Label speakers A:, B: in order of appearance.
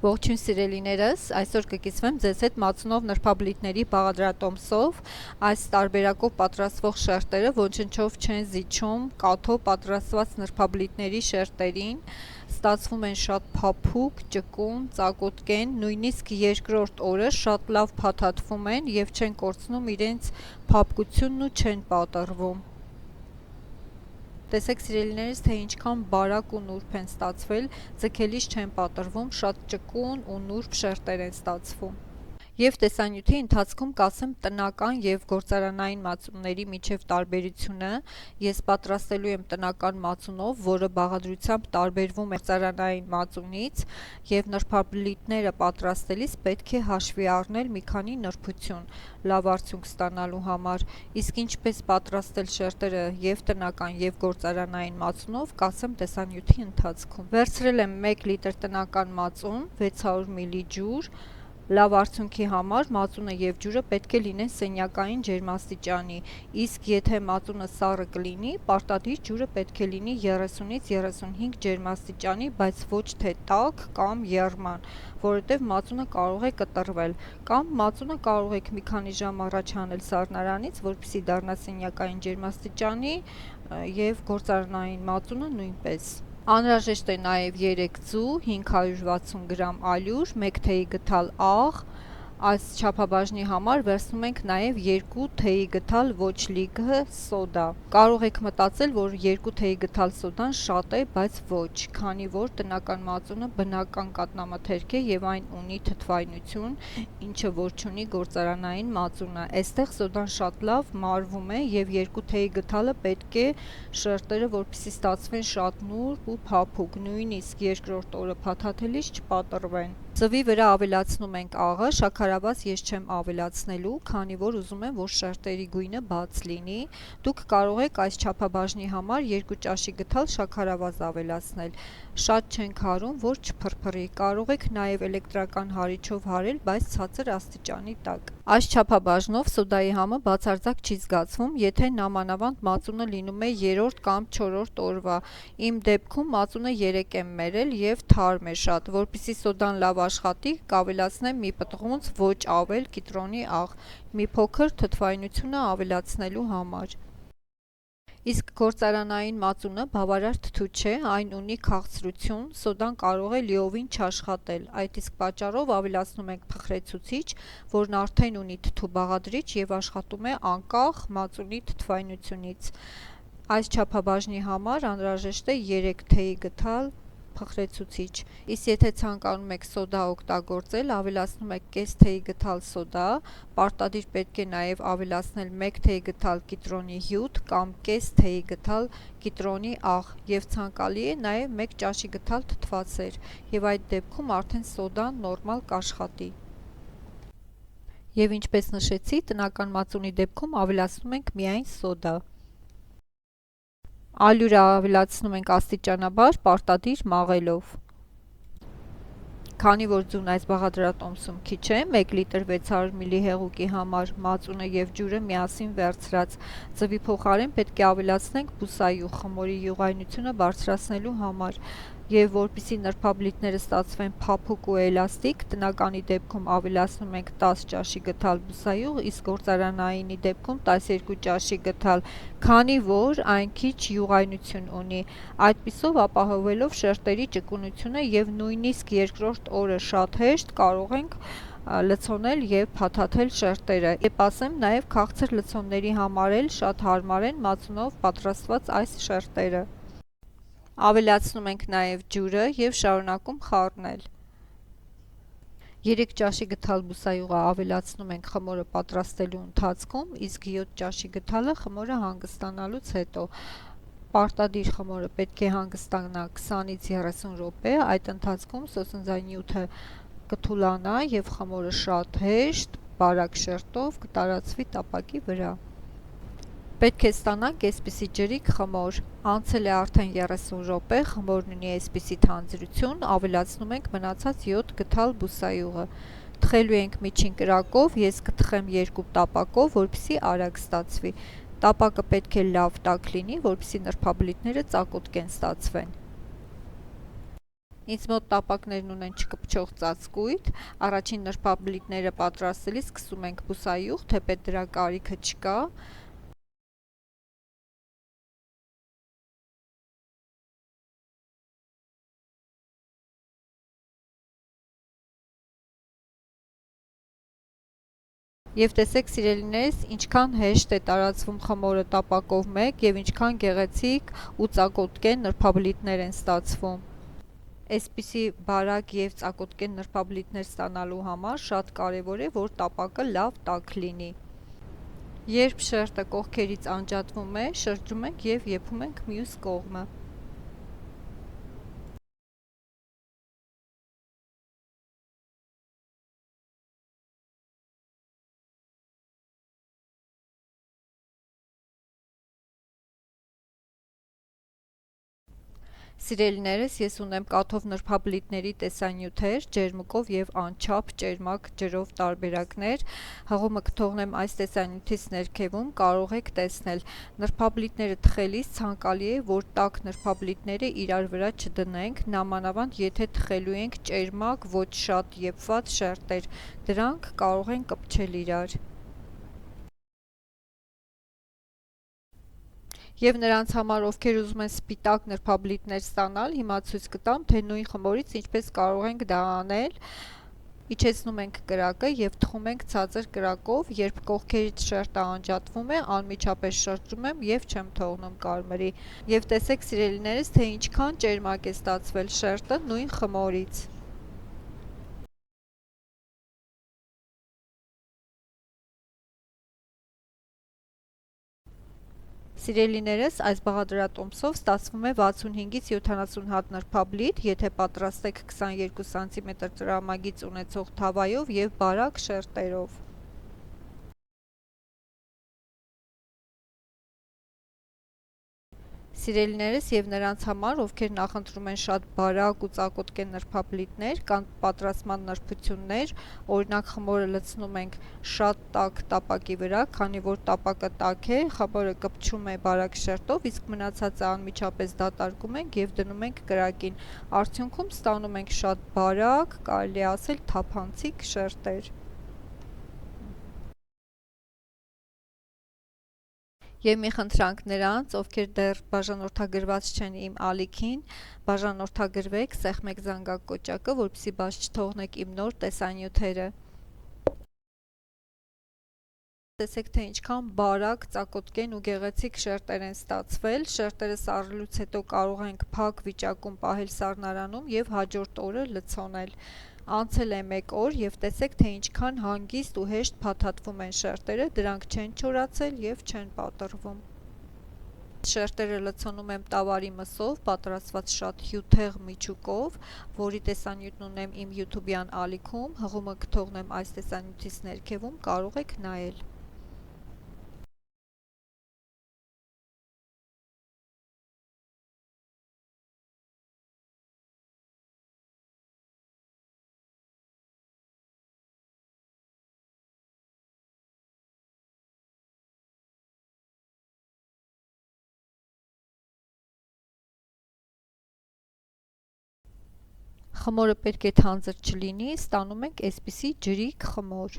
A: Ողջույն սիրելիներս, այսօր կկիսվեմ ձեզ հետ մածունով նրբաբլիթների բաղադրատոմսով, այս տարբերակով պատրաստվող շերտերը ոչնչով չեն զիջում կաթով պատրաստված նրբաբլիթների շերտերին, ստացվում են շատ փափուկ, ճկուն, ծակոտկեն, նույնիսկ երկրորդ օրը շատ լավ փաթաթվում են և չեն կորցնում իրենց փափկությունն ու չեն պատռվում։ Տեսեք սիրելիներս, թե ինչքան բարակ ու նուրբ են ստացվել, ձգելիս չեն պատռվում, շատ ճկուն ու նուրբ շերտեր են ստացվում։ Եվ տեսանյութի ընթացքում կասեմ տնական և գործարանային մածունների միջև տարբերությունը։ Ես պատրաստելու եմ տնական մածունով, որը բաղադրությամբ տարբերվում է գործարանային մածունից, և նրբաբլիթները պատրաստելիս պետք է հաշվի առնել մի քանի նրբություն լավ արդյունք ստանալու համար, իսկ ինչպես պատրաստել շերտերը և տնական և գործարանային մածունով կասեմ տեսանյութի ընթացքում։ Վերցրել եմ 1 լիտր տնական մածուն, 600 մլ ջուր։ Լավ արդյունքի համար մածունը և ջուրը պետք է լինեն սենյակային ջերմաստիճանի, իսկ եթե մածունը սառը կլինի, պարտադիր ջուրը պետք է լինի 30-ից 35 ջերմաստիճանի, բայց ոչ թե տաք կամ եռման, որովհետև մածունը կարող է կտրվել, կամ մածունը կարող եք մի քանի ժամ առաջ հանել սառնարանից, որպեսզի դառնա սենյակային ջերմաստիճանի, և գործարանային մածունը նույնպես։ Անհրաժեշտ է նաև 3 ձու, 560 գրամ ալյուր, 1 թեյի գդալ աղ։ Այս չափաբաժնի համար վերցնում ենք նաև 2 թեյի գդալ ոչ լիքը սոդա։ Կարող եք մտածել, որ 2 թեյի գդալ սոդան շատ է, բայց ոչ, քանի որ տնական մածունը բնական կաթնամթերք է և այն ունի թթվայնություն, ինչը որ չունի գործարանային մածունը։ Այստեղ սոդան շատ լավ մարվում է և 2 թեյի գդալը պետք է շերտերը, որպեսզի ստացվեն շատ նուրբ ու փափուկ, նույնիսկ երկրորդ օրը փաթաթելիս չպատռվեն։ Ձվի վրա ավելացնում ենք աղը, շաքարավազ ես չեմ ավելացնելու, քանի որ ուզում եմ, որ շերտերի գույնը բաց լինի։ Դուք կարող եք այս չափաբաժնի համար 2 ճաշի գդալ շաքարավազ ավելացնել։ Շատ չենք հարում, որ չփրփռի, կարող եք նաև էլեկտրական հարիչով հարել, բայց ցածր աստիճանի տակ։ Այս չափաբաժնով սոդայի համը բացարձակ չի զգացվում, եթե նամանավանդ մածունը լինում է 3-րդ կամ 4-րդ օրվա։ Իմ դեպքում մածունը 3 եմ մերել և թարմ է շատ, որպեսզի սոդան լավ աշխատի, կավելացնեմ մի պտղունց ոչ ավել կիտրոնի աղ, մի փոքր թթվայնությունը ավելացնելու համար։ Իսկ գործարանային մածունը բավարար թթու չէ, այն ունի քաղցրություն, սոդան կարող է լիովին չաշխատել, այդ իսկ պատճառով ավելացնում ենք փխրեցուցիչ, որն արդեն ունի թթու բաղադրիչ և աշխատում է անկախ մածունի թթվայնությունից։ Այս չափաբաժնի համար անհրաժեշտ է 3 թեյի գդալ փխրեցուցիչ, իսկ եթե ցանկանում եք սոդա օգտագործել, ավելացնում եք կես թեյի գդալ սոդա, պարտադիր պետք է նաև ավելացնել 1 թեյի գդալ կիտրոնի հյութ կամ կես թեյի գդալ կիտրոնի աղ և ցանկալի է նաև 1 ճաշի գդալ թթվասեր, և այդ դեպքում արդեն սոդան նորմալ կաշխատի։ Եվ ինչպես նշեցի, տնական մածունի դեպքում ավելացնում ենք միայն սոդա։ Ալյուրը ավելացնում ենք աստիճանաբար, պարտադիր մաղելով։ Քանի որ ձուն այս բաղադրատոմսում քիչ է, 1 լիտր 600 մլ հեղուկի համար մածունը և ջուրը միասին վերցրած ձվի փոխարեն պետք է ավելացնենք բուսայուղ խմորի յուղայնությունը բարձրացնելու համար, և որպեսզի նրբաբլիթները ստացվեն փափուկ ու էլաստիկ, տնականի դեպքում ավելացնում ենք 10 ճաշի գդալ բուսայուղ, իսկ գործարանայինի դեպքում 12 ճաշի գդալ, քանի որ այն քիչ յուղայնություն ունի, այդպիսով ապահովելով շերտերի ճկունությունը, և նույնիսկ երկրորդ օրը շատ հեշտ կարող ենք լցոնել և փաթաթել շերտերը։ Եվ ասեմ նաև քաղցր լցոնների համար էլ շատ հարմար են մածունով պատրաստված այս շերտերը։ Ավելացնում ենք նաև ջուրը և շարունակում խառնել։ 3 ճաշի գդալ բուսայուղը ավելացնում ենք խմորը պատրաստելու ընթացքում, իսկ 7 ճաշի գդալը խմորը հանգստանալուց հետո։ Պարտադիր խմորը պետք է հանգստանա 20-ից 30 րոպե, այդ ընթացքում սոսնձանյութը կթուլանա և խմորը շատ հեշտ, բարակ շերտով կտարածվի տապակի վրա։ Պետք է ստանանք այսպիսի ջրիկ խմոր, անցել է արդեն 30 րոպե, խմորն ունի այսպիսի թանձրություն, ավելացնում ենք մնացած 7 գդալ բուսայուղը։ Թխելու ենք միջին կրակով, ես կթխեմ 2 տապակով, որպեսզի արագ ստացվի։ Տապակը պետք է լավ տաք լինի, որպեսզի նրբաբլիթները ծակոտկեն ստացվեն։ Ինձ մոտ տապակներն ունեն չկպչող ծածկույթ, առաջին նրբաբլիթները պատրաստելիս սկսում ենք բուսայուղ, թեպետ դրա կարիքը չկա։ Եվ տեսեք սիրելիներս, ինչքան հեշտ է տարածվում խմորը տապակով մեկ և ինչքան գեղեցիկ ու ծակոտկեն նրբաբլիթներ են ստացվում։ Այսպիսի բարակ և ծակոտկեն նրբաբլիթներ ստանալու համար շատ կարևոր է, որ տապակը լավ տաք լինի։ Երբ շերտը կողքերից անջատվում է, շրջում ենք և եփում ենք մյուս կողմը։ Սիրելիներս, ես ունեմ կաթով նրբաբլիթների տեսանյութեր, ջերմուկով և անչափ ճերմակ ջրով տարբերակներ, հղումը կթողնեմ այս տեսանյութից ներքևում, կարող եք տեսնել։ Նրբաբլիթները թխելիս ցանկալի է, որ տաք նրբաբլիթները իրար վրա չդնենք, նամանավանդ եթե թխելու ենք ճերմակ, ոչ շատ եփված շերտեր, դրանք կարող են կպչել իրար։ Եվ նրանց համար, ովքեր ուզում են սպիտակ նրբաբլիթներ ստանալ, հիմա ցույց կտամ, թե նույն խմորից ինչպես կարող ենք դա անել։ Իջեցնում ենք կրակը և թխում ենք ցածր կրակով, երբ կողքերից շերտը անջատվում է, անմիջապես շրջում եմ և չեմ թողնում կարմրի։ Եվ տեսեք սիրելիներս, թե ինչքան ճերմակ է ստացվել շերտը նույն խմորից։ Սիրելիներս, այս բաղադրատոմսով ստացվում է 65-ից 70 հատ նրբաբլիթ, եթե պատրաստեք 22 սմ տրամագիծ ունեցող թավայով և բարակ շերտերով։ Սիրելիներս, և նրանց համար, ովքեր նախընտրում են շատ բարակ ու ծակոտկեն նրբաբլիթներ, կան պատրաստման նրբություններ, օրինակ խմորը լցնում ենք շատ տաք տապակի վրա, քանի որ տապակը տաք է, խմորը կպչում է բարակ շերտով, իսկ մնացածը անմիջապես դատարկում ենք և դնում ենք կրակին։ Արդյունքում ստանում ենք շատ բարակ, կարելի է ասել թափանցիկ շերտեր։ Եվ մի խնդրանք նրանց, ովքեր դեռ բաժանորդագրված չեն իմ ալիքին, բաժանորդագրվեք, սեղմեք զանգակոճակը, որպեսզի բաց չթողնեք իմ նոր տեսանյութերը։ Տեսեք, թե ինչքան բարակ, ծակոտկեն ու գեղեցիկ շերտեր են ստացվել։ Շերտերը սառելուց հետո կարող ենք փակ վիճակում պահել սառնարանում և հաջորդ օրը լցոնել։ Անցել է 1 օր և տեսեք, թե ինչքան հանգիստ ու հեշտ փաթաթվում են շերտերը, դրանք չեն չորացել և չեն պատռվում։ Շերտերը լցոնում եմ տավարի մսով, պատրաստված շատ հյութեղ միջուկով, որի տեսանյութն ունեմ իմ յութուբյան ալիքում, հղումը կթողնեմ այս տեսանյութից ներքևում, կարող եք նայել։ Խմորը պետք է թանձր չլինի, ստանում ենք այսպիսի ջրիկ խմոր։